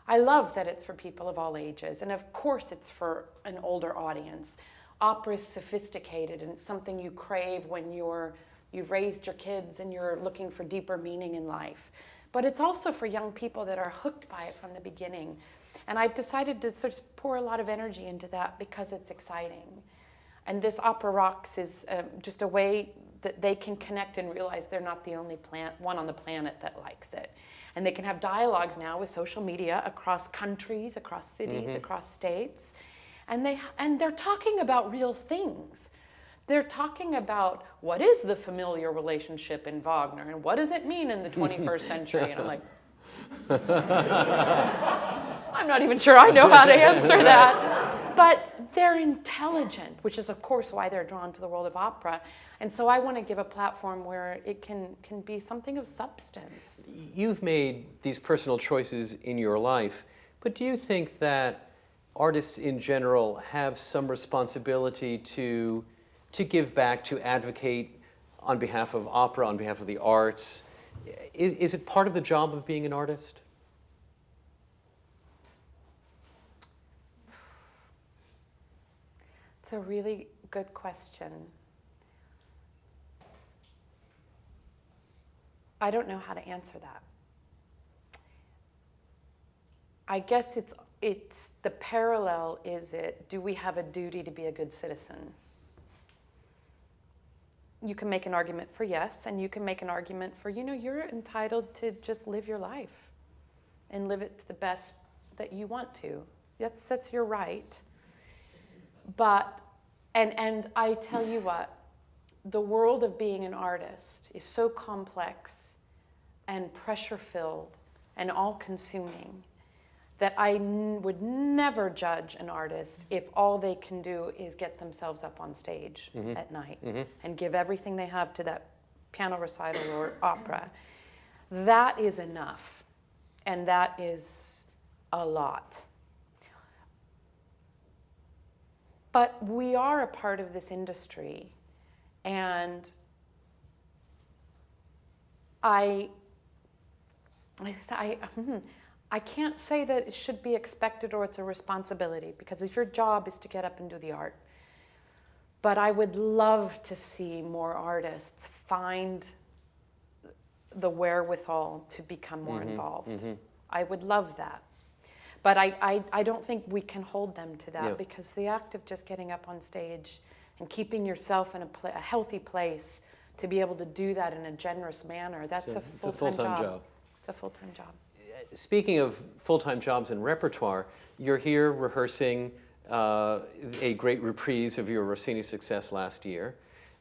B: I love that it's for people of all ages. And of course it's for an older audience. Opera is sophisticated and it's something you crave when you've raised your kids and you're looking for deeper meaning in life. But it's also for young people that are hooked by it from the beginning. And I've decided to sort of pour a lot of energy into that because it's exciting. And this Opera Rocks is just a way that they can connect and realize they're not the only one on the planet that likes it. And they can have dialogues now with social media across countries, across cities, across states. And they're talking about real things. They're talking about what is the familiar relationship in Wagner and what does it mean in the 21st century? And I'm like, I'm not even sure I know how to answer that. But they're intelligent, which is of course why they're drawn to the world of opera. And so I want to give a platform where it can be something of substance.
A: You've made these personal choices in your life, but do you think that artists in general have some responsibility to give back, to advocate on behalf of opera, on behalf of the arts? Is it part of the job of being an artist?
B: It's a really good question. I don't know how to answer that. I guess it's the parallel is do we have a duty to be a good citizen? You can make an argument for yes, and you can make an argument for, you're entitled to just live your life and live it to the best that you want to. That's your right. But, and I tell you what, the world of being an artist is so complex and pressure-filled and all-consuming that I would never judge an artist if all they can do is get themselves up on stage at night and give everything they have to that piano recital or opera. That is enough, and that is a lot. But we are a part of this industry, and I can't say that it should be expected or it's a responsibility, because if your job is to get up and do the art. But I would love to see more artists find the wherewithal to become more involved. I would love that. But I don't think we can hold them to that, because the act of just getting up on stage and keeping yourself in a healthy place to be able to do that in a generous manner, that's a full-time job. It's a full-time job.
A: Speaking of full-time jobs and repertoire, you're here rehearsing a great reprise of your Rossini success last year,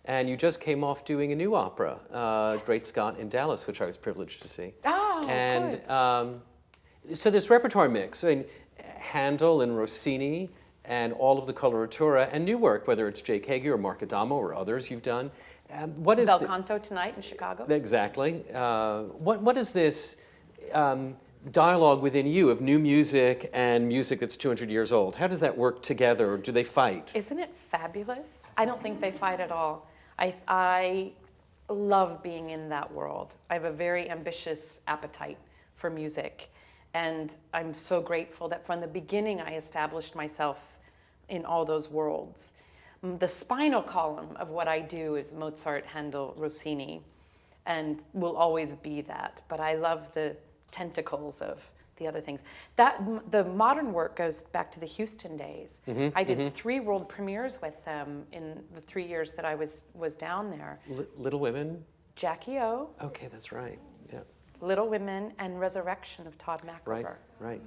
A: and you just came off doing a new opera, Great Scott in Dallas, which I was privileged to see.
B: Oh,
A: and so this repertoire mix, I mean, Handel and Rossini and all of the coloratura and new work, whether it's Jake Heggie or Mark Adamo or others you've done. What is
B: Bel Canto tonight in Chicago.
A: Exactly. What is this dialogue within you of new music and music that's 200 years old? How does that work together, or do they fight?
B: Isn't it fabulous? I don't think they fight at all. I love being in that world. I have a very ambitious appetite for music, and I'm so grateful that from the beginning I established myself in all those worlds. The spinal column of what I do is Mozart, Handel, Rossini, and will always be that. But I love the tentacles of the other things. The modern work goes back to the Houston days. I did 3 world premieres with them in the 3 years that I was down there.
A: Little Women?
B: Jackie O.
A: Okay, that's right. Yeah.
B: Little Women and Resurrection of Todd McIver.
A: Right.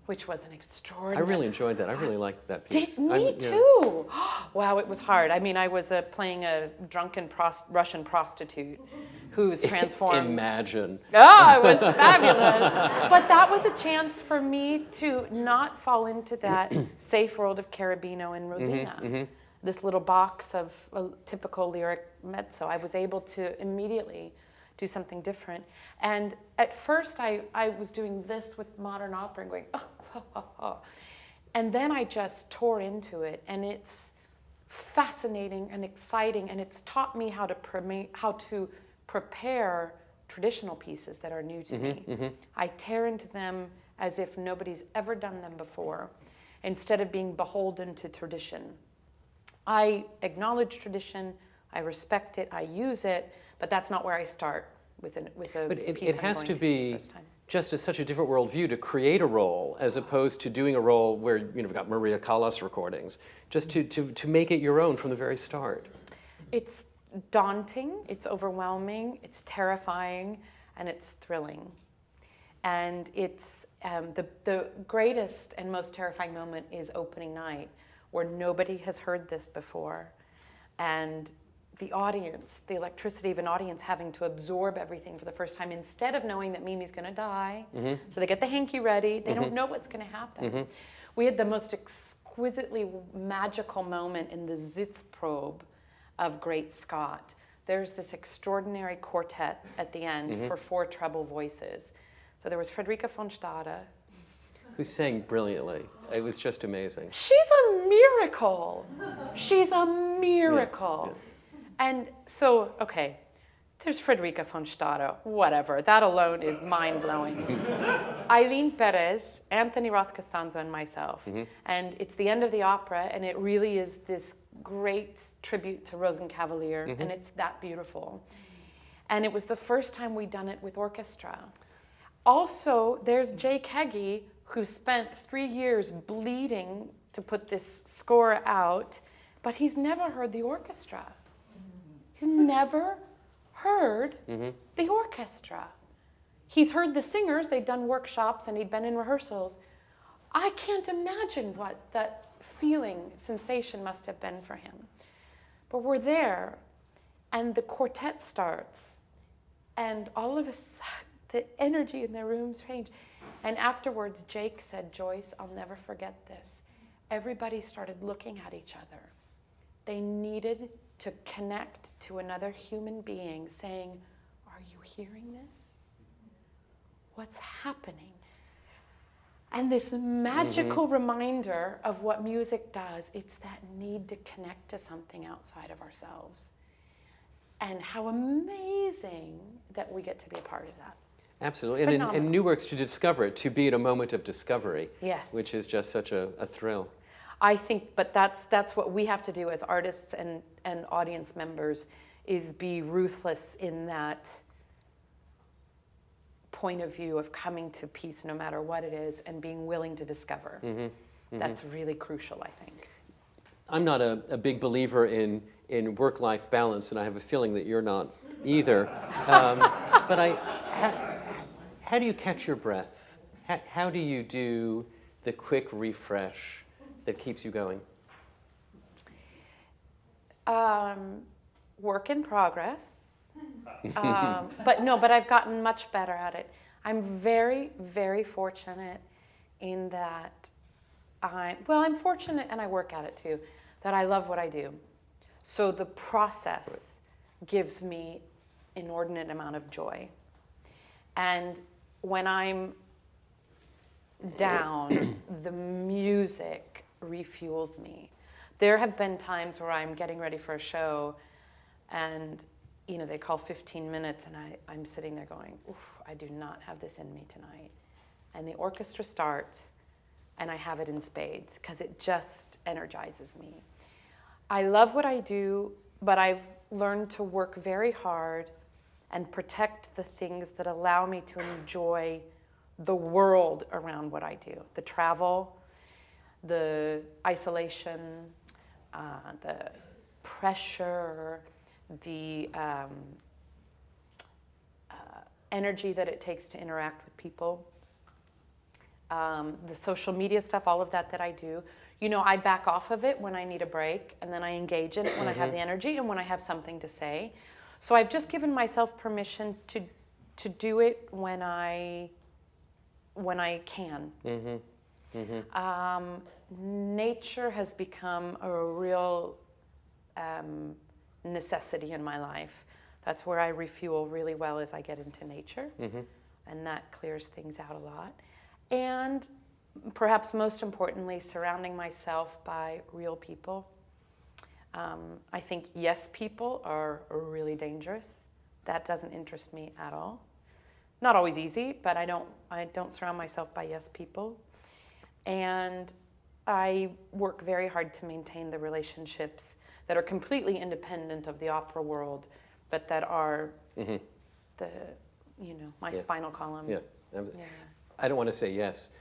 B: Which was an extraordinary...
A: I really enjoyed that. I really liked that piece.
B: Me too. Wow, it was hard. I mean, I was playing a drunken Russian prostitute who was transformed.
A: Imagine.
B: Oh, it was fabulous. But that was a chance for me to not fall into that safe world of Cherubino and Rosina. This little box of a typical lyric mezzo. I was able to immediately do something different. And at first I was doing this with modern opera and going, oh. And then I just tore into it, and it's fascinating and exciting, and it's taught me how to prepare traditional pieces that are new to me. I tear into them as if nobody's ever done them before, instead of being beholden to tradition. I acknowledge tradition, I respect it, I use it, but that's not where I start with a
A: But
B: piece
A: it
B: I'm
A: has
B: going
A: to be
B: the first time.
A: just such a different worldview to create a role as opposed to doing a role where we've got Maria Callas recordings, just to make it your own from the very start.
B: It's daunting, it's overwhelming, it's terrifying, and it's thrilling. And it's the greatest and most terrifying moment is opening night, where nobody has heard this before, and the audience, the electricity of an audience having to absorb everything for the first time, instead of knowing that Mimi's going to die. So they get the hanky ready. They don't know what's going to happen. We had the most exquisitely magical moment in the Sitzprobe of Great Scott. There's this extraordinary quartet at the end for 4 treble voices. So there was Frederica von Stade,
A: Who sang brilliantly. It was just amazing.
B: She's a miracle. She's a miracle.
A: Yeah.
B: And so, okay, there's Frederica von Stade, whatever. That alone is mind-blowing. Eileen Perez, Anthony Roth Costanzo, and myself. And it's the end of the opera, and it really is this great tribute to Rosenkavalier, and it's that beautiful. And it was the first time we'd done it with orchestra. Also, there's Jake Heggie, who spent 3 years bleeding to put this score out, but he's never heard the orchestra. He's never heard the orchestra. He's heard the singers, they'd done workshops and he'd been in rehearsals. I can't imagine what that feeling, sensation must have been for him. But we're there, and the quartet starts, and all of a sudden, the energy in the rooms changed. And afterwards, Jake said, Joyce, I'll never forget this. Everybody started looking at each other. They needed to connect to another human being saying, are you hearing this? What's happening? And this magical reminder of what music does, it's that need to connect to something outside of ourselves. And how amazing that we get to be a part of that.
A: Absolutely. And new works to discover it, to be at a moment of discovery.
B: Yes.
A: Which is just such a thrill.
B: I think, but that's what we have to do as artists and audience members, is be ruthless in that point of view of coming to peace no matter what it is and being willing to discover. That's really crucial, I think.
A: I'm not a big believer in work-life balance, and I have a feeling that you're not either. But how do you catch your breath? How do you do the quick refresh that keeps you going?
B: Work in progress. But I've gotten much better at it. I'm very, very fortunate in that I'm fortunate, and I work at it too, that I love what I do. So the process gives me inordinate amount of joy. And when I'm down, the music refuels me. There have been times where I'm getting ready for a show and they call 15 minutes and I'm sitting there going, oof, I do not have this in me tonight. And the orchestra starts and I have it in spades because it just energizes me. I love what I do, but I've learned to work very hard and protect the things that allow me to enjoy the world around what I do. The travel, the isolation, the pressure, the energy that it takes to interact with people, the social media stuff, all of that I do. I back off of it when I need a break, and then I engage in it when I have the energy and when I have something to say. So I've just given myself permission to do it when I can. Nature has become a real necessity in my life. That's where I refuel really well as I get into nature, and that clears things out a lot. And perhaps most importantly, surrounding myself by real people. I think yes people are really dangerous. That doesn't interest me at all. Not always easy, but I don't surround myself by yes people. And I work very hard to maintain the relationships that are completely independent of the opera world, but that are my spinal column.
A: Yeah. I don't want to say yes.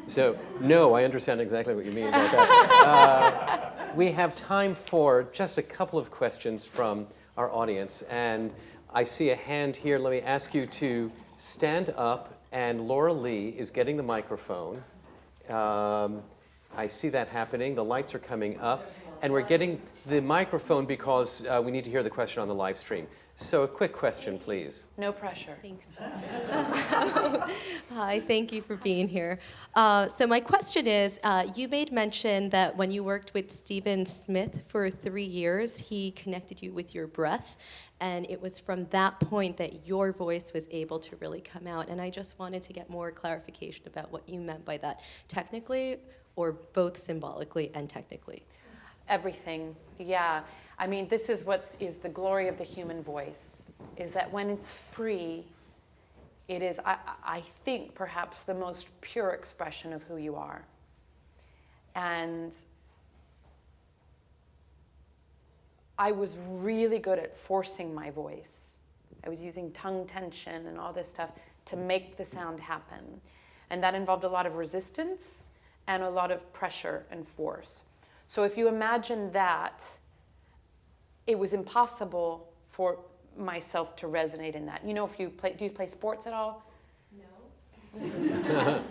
A: So, no, I understand exactly what you mean about that. We have time for just a couple of questions from our audience. And I see a hand here. Let me ask you to stand up. And Laura Lee is getting the microphone. I see that happening. The lights are coming up. And we're getting the microphone because we need to hear the question on the live stream. So a quick question, please.
B: No pressure.
C: Thanks. Hi, thank you for being here. So my question is, you made mention that when you worked with Stephen Smith for 3 years, he connected you with your breath, and it was from that point that your voice was able to really come out. And I just wanted to get more clarification about what you meant by that, technically, or both symbolically and technically.
B: Everything, yeah. I mean, this is what is the glory of the human voice, is that when it's free, it is, I think, perhaps the most pure expression of who you are. And I was really good at forcing my voice. I was using tongue tension and all this stuff to make the sound happen. And that involved a lot of resistance and a lot of pressure and force. So if you imagine that, it was impossible for myself to resonate in that. If you play, do you play sports at all? No.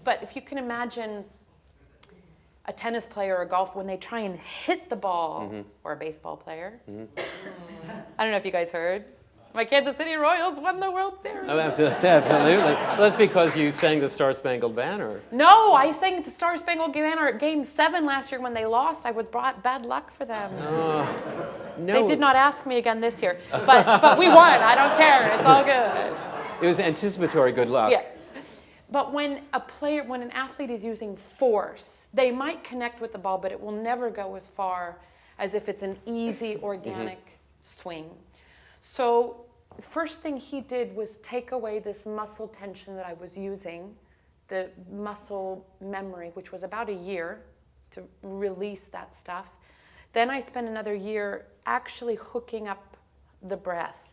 B: But if you can imagine a tennis player or a golf, when they try and hit the ball, or a baseball player. I don't know if you guys heard. My Kansas City Royals won the World Series.
A: Oh, absolutely. Absolutely. Well, that's because you sang the Star-Spangled Banner.
B: No, I sang the Star Spangled Banner at Game 7 last year when they lost. I was brought bad luck for them.
A: No.
B: They did not ask me again this year. But we won. I don't care. It's all good.
A: It was anticipatory good luck.
B: Yes. But when an athlete is using force, they might connect with the ball, but it will never go as far as if it's an easy, organic swing. So the first thing he did was take away this muscle tension that I was using, the muscle memory, which was about a year to release that stuff. Then I spent another year actually hooking up the breath.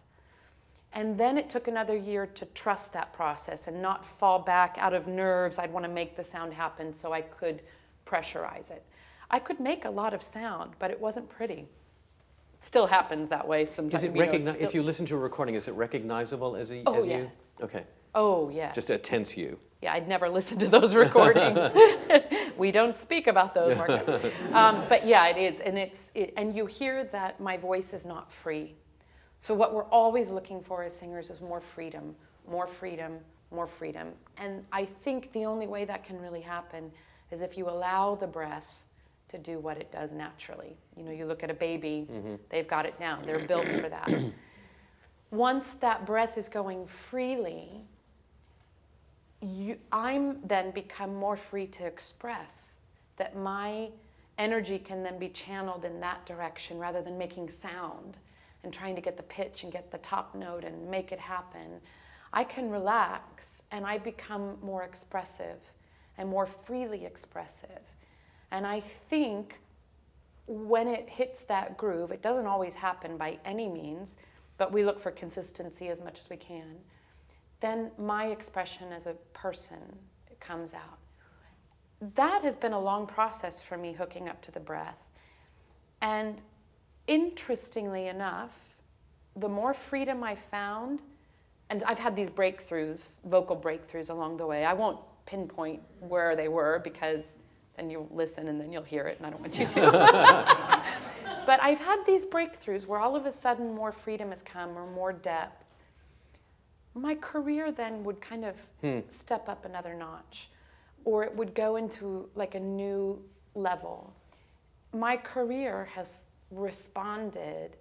B: And then it took another year to trust that process and not fall back out of nerves. I'd want to make the sound happen so I could pressurize it. I could make a lot of sound, but it wasn't pretty. It still happens that way sometimes.
A: Is it if you listen to a recording, is it recognizable as you?
B: Yes.
A: Okay.
B: Oh, yes.
A: Just a tense you.
B: Yeah, I'd never listened to those recordings. We don't speak about those, Margaret. But yeah, it is. And you hear that my voice is not free. So what we're always looking for as singers is more freedom, more freedom, more freedom. And I think the only way that can really happen is if you allow the breath to do what it does naturally. You know, you look at a baby, they've got it down. They're built for that. Once that breath is going freely, I'm then become more free to express, that my energy can then be channeled in that direction rather than making sound and trying to get the pitch and get the top note and make it happen. I can relax and I become more expressive and more freely expressive. And I think when it hits that groove, it doesn't always happen by any means, but we look for consistency as much as we can, then my expression as a person comes out. That has been a long process for me, hooking up to the breath. And interestingly enough, the more freedom I found, and I've had these breakthroughs, vocal breakthroughs along the way. I won't pinpoint where they were because then you'll listen and then you'll hear it, and I don't want you to. But I've had these breakthroughs where all of a sudden more freedom has come or more depth. My career then would kind of step up another notch, or it would go into like a new level. My career has responded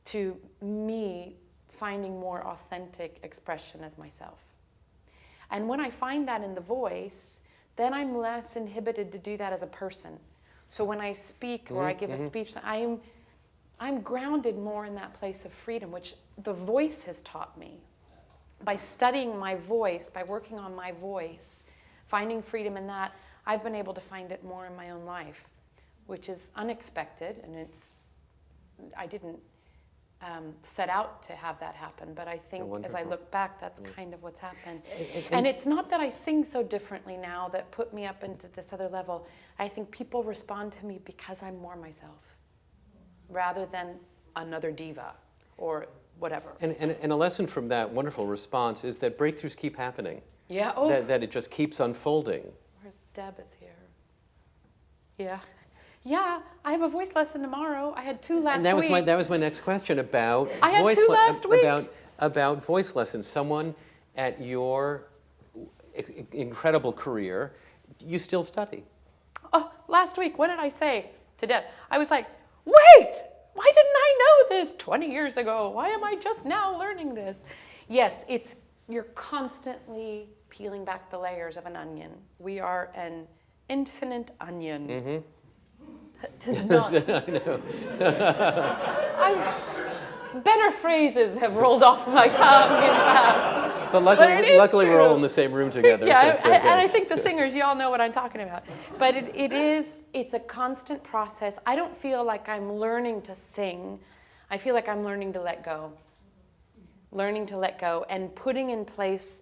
B: to me finding more authentic expression as myself. And when I find that in the voice, then I'm less inhibited to do that as a person. So when I speak or I give a speech, I'm grounded more in that place of freedom, which the voice has taught me. By studying my voice, by working on my voice, finding freedom in that, I've been able to find it more in my own life, which is unexpected, and I didn't set out to have that happen, but I think as I look back, that's kind of what's happened. And it's not that I sing so differently now that put me up into this other level. I think people respond to me because I'm more myself, rather than another diva or whatever.
A: And a lesson from that wonderful response is that breakthroughs keep happening.
B: Yeah.
A: That it just keeps unfolding.
B: Where's Deb is here? Yeah. Yeah, I have a voice lesson tomorrow. I had 2 last
A: and that
B: week.
A: That was my next question about
B: I had 2 last week.
A: About voice lessons. Someone at your incredible career, you still study.
B: Oh, last week, what did I say to Deb? I was like, wait, why didn't I know this 20 years ago? Why am I just now learning this? Yes, you're constantly peeling back the layers of an onion. We are an infinite onion. Mm-hmm. Does not. I know. Better phrases have rolled off my tongue in the past.
A: But luckily we're all in the same room together.
B: Yeah,
A: so
B: and I think the singers, you all know what I'm talking about. But it's a constant process. I don't feel like I'm learning to sing. I feel like I'm learning to let go. Learning to let go and putting in place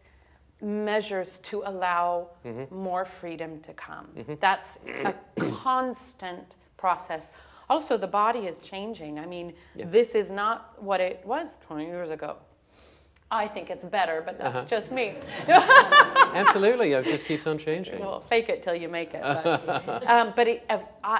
B: measures to allow more freedom to come. That's a constant process. Also, the body is changing. I mean, this is not what it was 20 years ago. I think it's better, but that's just me.
A: Absolutely, it just keeps on changing.
B: Well, fake it till you make it. But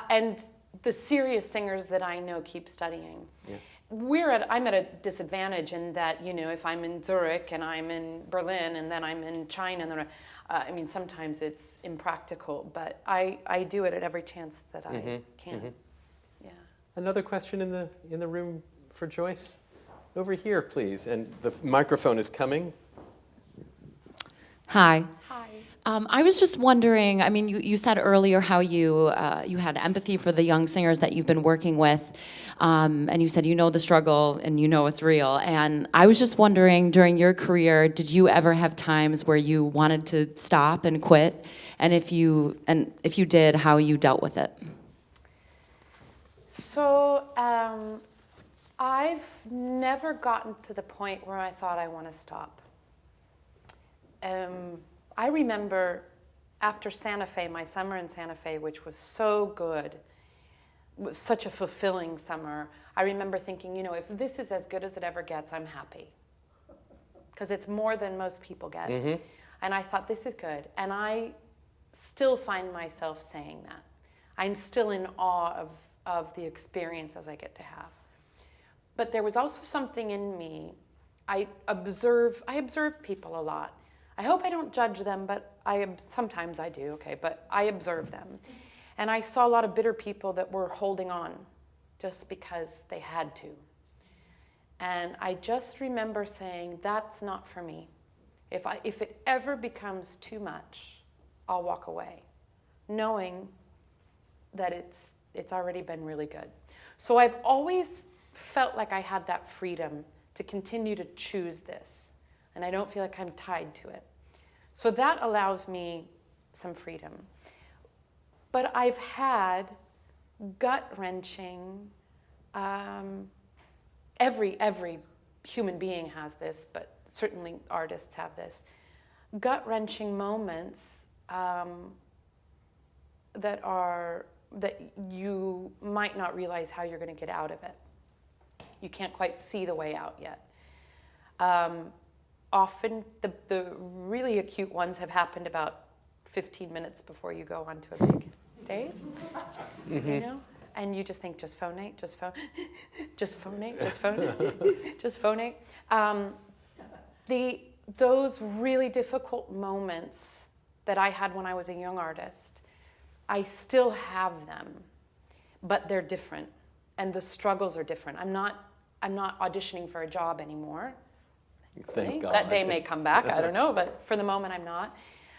B: and the serious singers that I know keep studying. Yeah. I'm at a disadvantage in that, if I'm in Zurich and I'm in Berlin and then I'm in China, and then sometimes it's impractical, but I do it at every chance that I can. Yeah.
A: Another question in the room for Joyce? Over here, please. And the microphone is coming.
D: Hi.
B: Hi.
D: I was just wondering, you said earlier how you had empathy for the young singers that you've been working with, and you said you know the struggle and you know it's real. And I was just wondering, during your career, did you ever have times where you wanted to stop and quit? And if you did, how you dealt with it?
B: So I've never gotten to the point where I thought I want to stop. I remember after Santa Fe, my summer in Santa Fe, which was so good, was such a fulfilling summer. I remember thinking, if this is as good as it ever gets, I'm happy. Because it's more than most people get. Mm-hmm. And I thought, this is good. And I still find myself saying that. I'm still in awe of the experiences I get to have. But there was also something in me. I observe people a lot. I hope I don't judge them, but sometimes I do, okay, but I observe them. And I saw a lot of bitter people that were holding on just because they had to. And I just remember saying, that's not for me. If it ever becomes too much, I'll walk away, knowing that it's already been really good. So I've always felt like I had that freedom to continue to choose this. And I don't feel like I'm tied to it. So that allows me some freedom. But I've had gut-wrenching, every human being has this, but certainly artists have this, gut-wrenching moments that you might not realize how you're going to get out of it. You can't quite see the way out yet. Often the really acute ones have happened about 15 minutes before you go onto a big stage, mm-hmm. And you just think, just phonate, just phonate, just phonate, just phonate. Those really difficult moments that I had when I was a young artist, I still have them, but they're different, and the struggles are different. I'm not auditioning for a job anymore.
A: Thank God.
B: That day may come back, I don't know, but for the moment I'm not.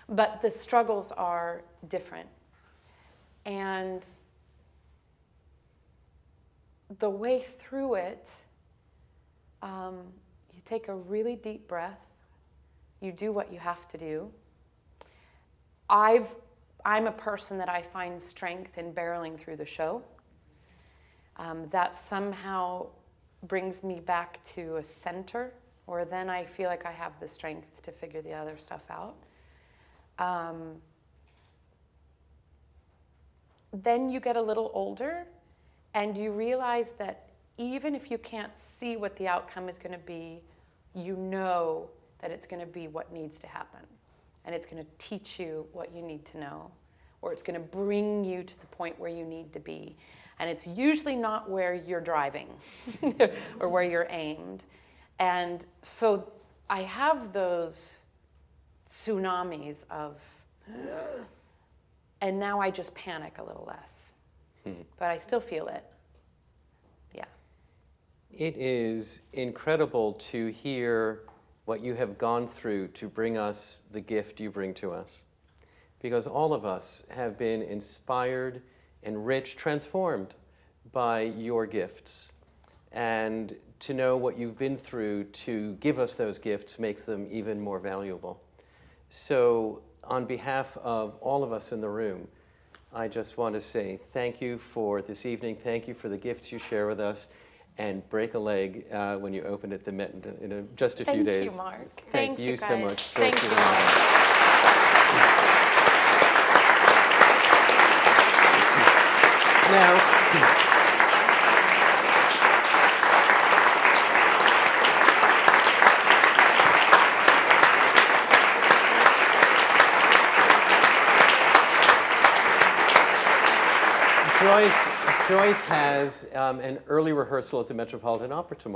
B: But the struggles are different. And the way through it, you take a really deep breath, you do what you have to do. I'm a person that I find strength in barreling through the show. That somehow brings me back to a center, or then I feel like I have the strength to figure the other stuff out. Then you get a little older and you realize that even if you can't see what the outcome is going to be, you know that it's going to be what needs to happen. And it's going to teach you what you need to know, or it's going to bring you to the point where you need to be. And it's usually not where you're driving or where you're aimed. And so I have those tsunamis of, and now I just panic a little less. But I still feel it. Yeah.
A: It is incredible to hear what you have gone through to bring us the gift you bring to us. Because all of us have been inspired, enriched, transformed by your gifts. And to know what you've been through to give us those gifts makes them even more valuable. So on behalf of all of us in the room, I just want to say thank you for this evening. Thank you for the gifts you share with us. And break a leg when you open it in just a few days.
B: Thank you, Mark.
A: Thank you
B: guys.
A: so much.
B: Thank you,
A: Now, Joyce, Joyce has an early rehearsal at the Metropolitan Opera tomorrow.